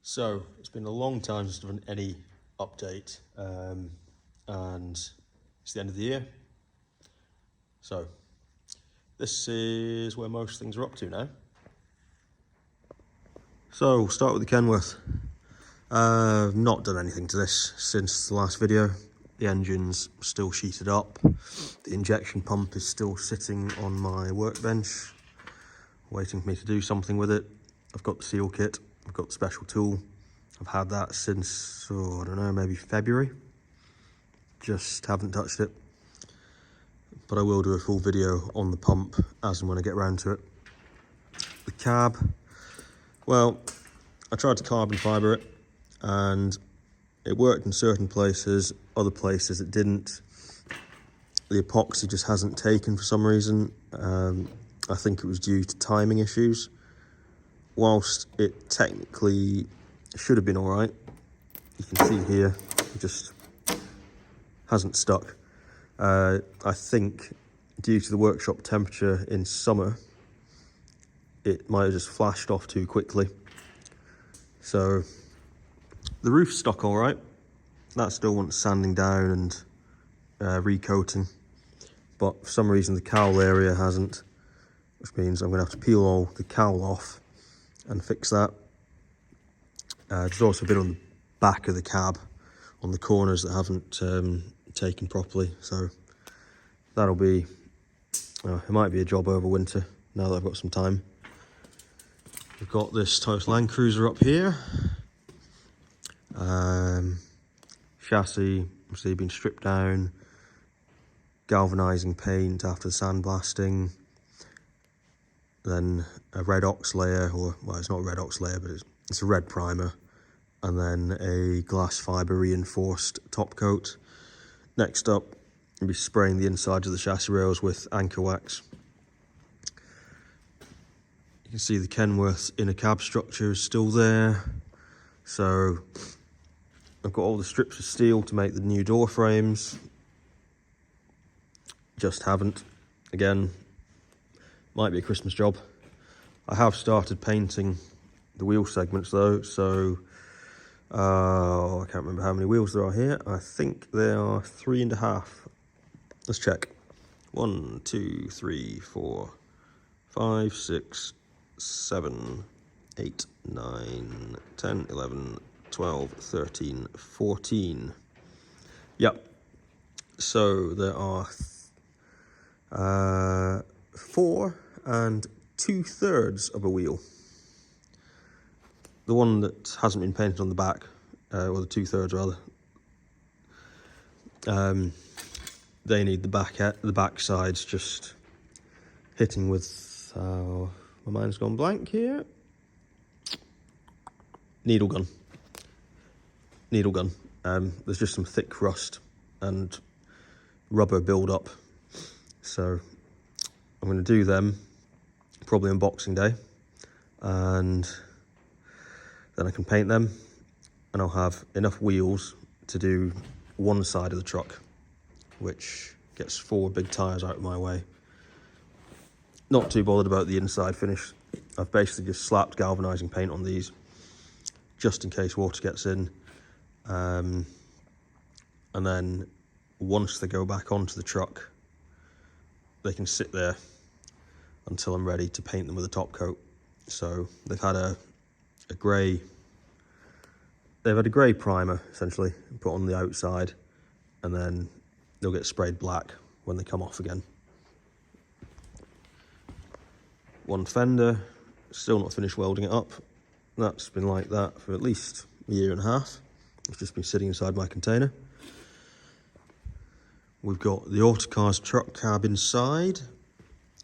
So it's been a long time since I've done any update, and it's the end of the year. So this is where most things are up to now. So we'll start with the Kenworth. I've not done anything to this since the last video. The engine's still sheeted up. The injection pump is still sitting on my workbench, waiting for me to do something with it. I've got the seal kit, I've got the special tool. I've had that since, I don't know, maybe February. Just haven't touched it. But I will do a full video on the pump as and when I get around to it. The cab, well, I tried to carbon fibre it and it worked in certain places, other places it didn't. The epoxy just hasn't taken for some reason. I think it was due to timing issues. Whilst it technically should have been all right, you can see here, it just hasn't stuck. I think due to the workshop temperature in summer, it might have just flashed off too quickly. So the roof's stuck all right. That still wants sanding down and recoating, but for some reason the cowl area hasn't, which means I'm going to have to peel all the cowl off and fix that. There's also a bit on the back of the cab, on the corners that haven't taken properly, so that'll be, it might be a job over winter now that I've got some time. We've got this Toyota Land Cruiser up here. Chassis, obviously been stripped down, galvanising paint after the sandblasting, then a red ox layer, or, well, it's not a red ox layer, but it's a red primer, and then a glass fibre reinforced top coat. Next up, I'll be spraying the insides of the chassis rails with anchor wax. You can see the Kenworth's inner cab structure is still there. So I've got all the strips of steel to make the new door frames. Just haven't. Again, might be a Christmas job. I have started painting the wheel segments though, so I can't remember how many wheels there are here. I think there are 3.5. Let's check. 1, 2, 3, 4, 5, 6, 7, 8, 9, 10, 11, 12, 13, 14. Yep. So there are 4 2/3 of a wheel. The one that hasn't been painted on the back, or the 2/3 rather, they need the back sides just hitting with, my mind's gone blank here. Needle gun. There's just some thick rust and rubber build up. So I'm going to do them probably on Boxing Day, and then I can paint them, and I'll have enough wheels to do one side of the truck, which gets 4 big tyres out of my way. Not too bothered about the inside finish. I've basically just slapped galvanising paint on these, just in case water gets in. And then once they go back onto the truck, they can sit there until I'm ready to paint them with a top coat. So they've had a grey primer essentially put on the outside, and then they'll get sprayed black when they come off again. One fender, still not finished welding it up. That's been like that for at least a 1.5 years. It's just been sitting inside my container. We've got the Autocar's truck cab inside.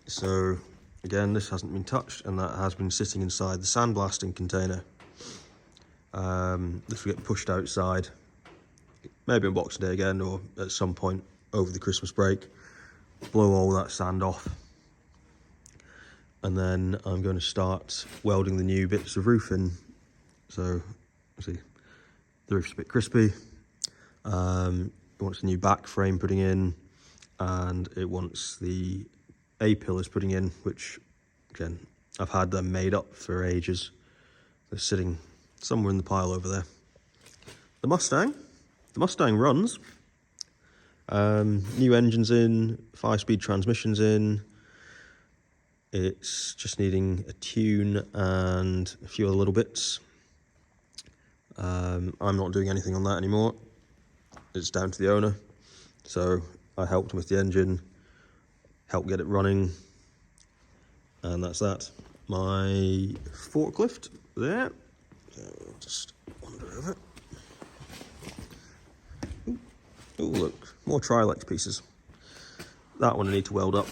So again, this hasn't been touched, and that has been sitting inside the sandblasting container. This will get pushed outside, maybe on Boxing Day again, or at some point over the Christmas break. Blow all that sand off. And then I'm going to start welding the new bits of roof in. So, see, the roof's a bit crispy. It wants a new back frame putting in, and it wants the A-pillars putting in, which, again, I've had them made up for ages. They're sitting somewhere in the pile over there. The Mustang runs. New engine's in, 5-speed transmission's in. It's just needing a tune and a few other little bits. I'm not doing anything on that anymore. It's down to the owner. So I helped him with the engine, helped get it running, and that's that. My forklift there. I'll just wander over. Oh look, more Trilex pieces. That one I need to weld up.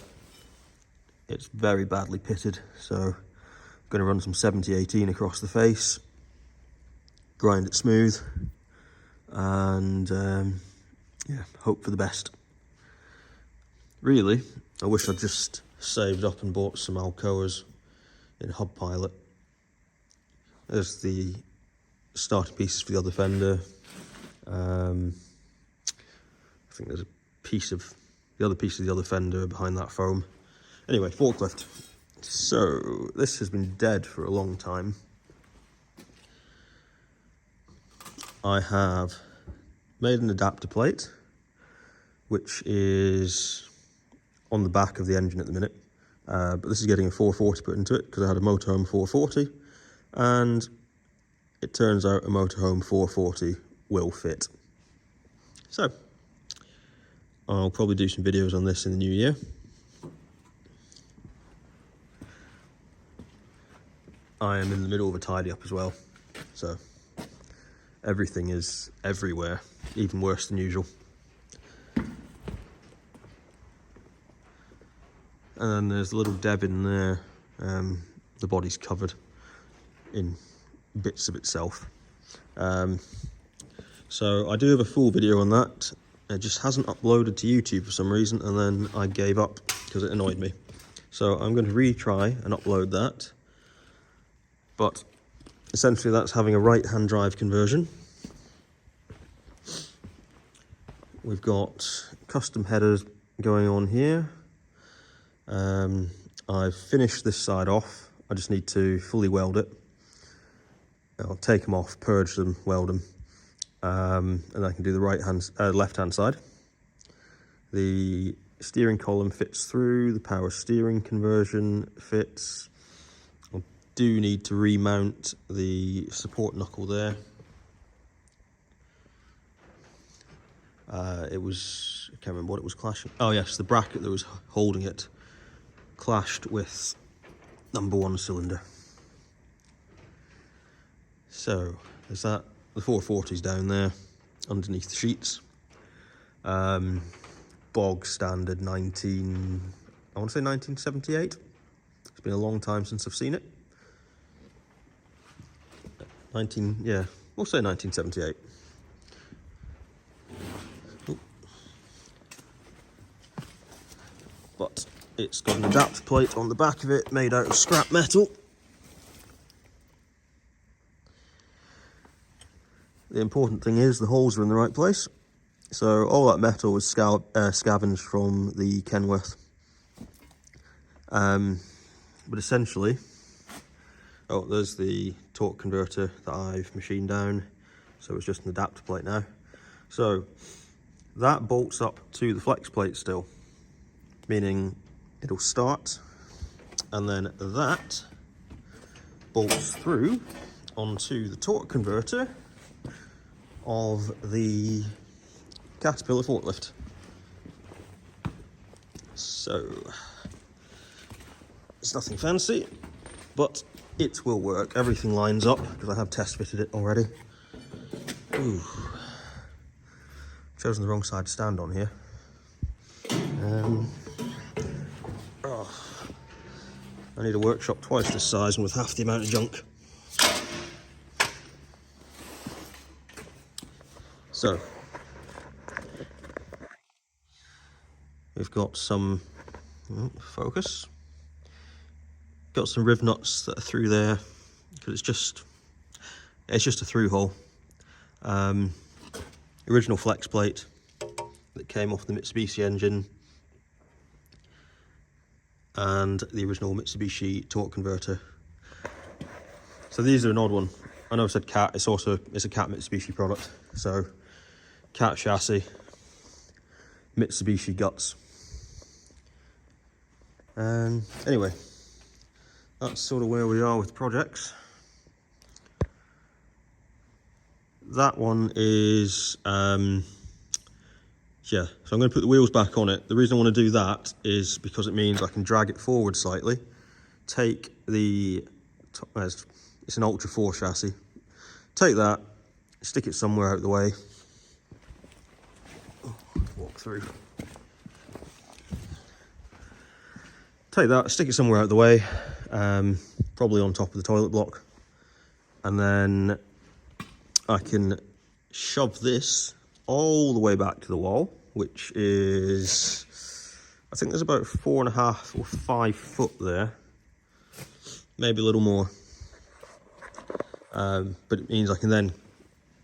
It's very badly pitted, so I'm going to run some 70-18 across the face, grind it smooth, and yeah, hope for the best. Really, I wish I'd just saved up and bought some Alcoas in Hub Pilot. There's the starter pieces for the other fender. I think there's a piece of the other fender behind that foam. Anyway, forklift. So this has been dead for a long time. I have made an adapter plate, which is on the back of the engine at the minute. But this is getting a 440 put into it because I had a motorhome 440, and it turns out a motorhome 440 will fit. So I'll probably do some videos on this in the new year. I am in the middle of a tidy up as well, so everything is everywhere, even worse than usual. And then there's a little deb in there. The body's covered in bits of itself. So I do have a full video on that. It just hasn't uploaded to YouTube for some reason, and then I gave up because it annoyed me. So I'm going to retry and upload that. But essentially that's having a right-hand drive conversion. We've got custom headers going on here. I've finished this side off. I just need to fully weld it. I'll take them off, purge them, weld them, and I can do the left-hand side. The steering column fits through, the power steering conversion fits. I do need to remount the support knuckle there. I can't remember what it was clashing. Oh yes, the bracket that was holding it clashed with #1 cylinder. So there's that. The 440's down there underneath the sheets. Bog standard I want to say 1978. It's been a long time since I've seen it. We'll say 1978. But it's got an adapter plate on the back of it made out of scrap metal. The important thing is the holes are in the right place. So all that metal was scavenged from the Kenworth. But essentially, there's the torque converter that I've machined down. So it's just an adapter plate now. So that bolts up to the flex plate still, meaning it'll start, and then that bolts through onto the torque converter of the Caterpillar forklift. So it's nothing fancy, but it will work. Everything lines up because I have test fitted it already. Ooh. Chosen the wrong side to stand on here. I need a workshop twice this size and with half the amount of junk. So we've got some focus. Got some riv nuts that are through there because it's just a through hole. Original flex plate that came off the Mitsubishi engine, and the original Mitsubishi torque converter. So these are an odd one. I know I said cat, it's a cat Mitsubishi product. So cat chassis, Mitsubishi guts. And anyway, that's sort of where we are with projects. That one is, yeah, so I'm going to put the wheels back on it. The reason I want to do that is because it means I can drag it forward slightly, take the, it's an Ultra 4 chassis, take that, stick it somewhere out the way, walk through, take that, stick it somewhere out the way, probably on top of the toilet block, and then I can shove this all the way back to the wall, which is, I think there's about 4.5 or 5 foot there, maybe a little more. But it means I can then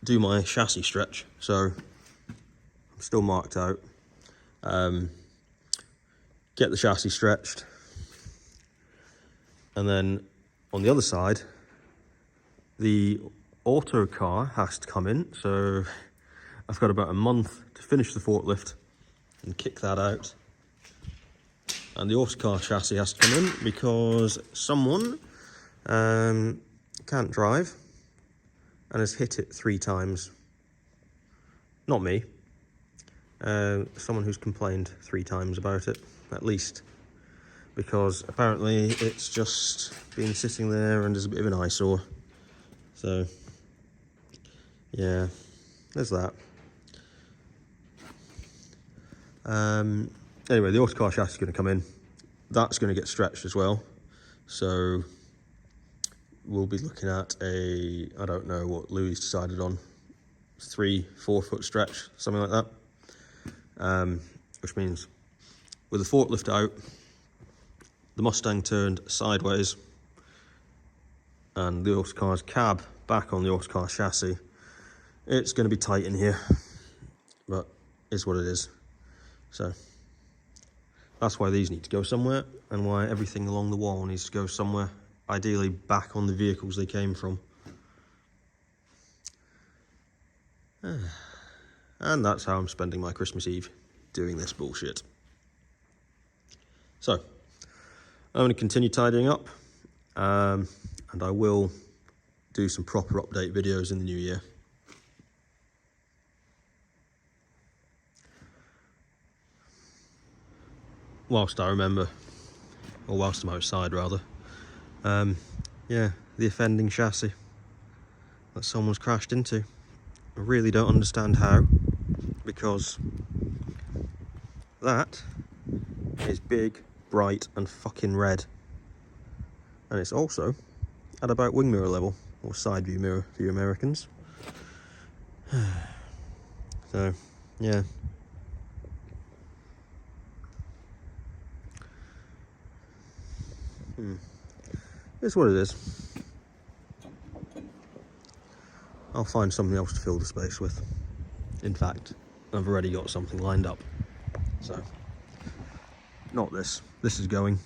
do my chassis stretch. So I'm still marked out. Get the chassis stretched, and then on the other side, the Autocar has to come in. So I've got about a month to finish the forklift and kick that out. And the Autocar chassis has to come in because someone can't drive and has hit it 3 times. Not me. Someone who's complained 3 times about it, at least. Because apparently it's just been sitting there and is a bit of an eyesore. So, yeah, there's that. Anyway, the Autocar chassis is going to come in. That's going to get stretched as well. So we'll be looking at a, I don't know what Louis decided on, 3-4 foot stretch, something like that. Which means with the forklift out, the Mustang turned sideways, and the Autocar's cab back on the Autocar chassis, it's going to be tight in here, but it's what it is. So that's why these need to go somewhere, and why everything along the wall needs to go somewhere, ideally back on the vehicles they came from. And that's how I'm spending my Christmas Eve, doing this bullshit. So I'm going to continue tidying up, and I will do some proper update videos in the new year. Whilst I remember, or whilst I'm outside rather, yeah, the offending chassis that someone's crashed into. I really don't understand how, because that is big, bright and fucking red, and it's also at about wing mirror level, or side view mirror for you Americans. So yeah, it's what it is. I'll find something else to fill the space with. In fact, I've already got something lined up. So, not this. This is going.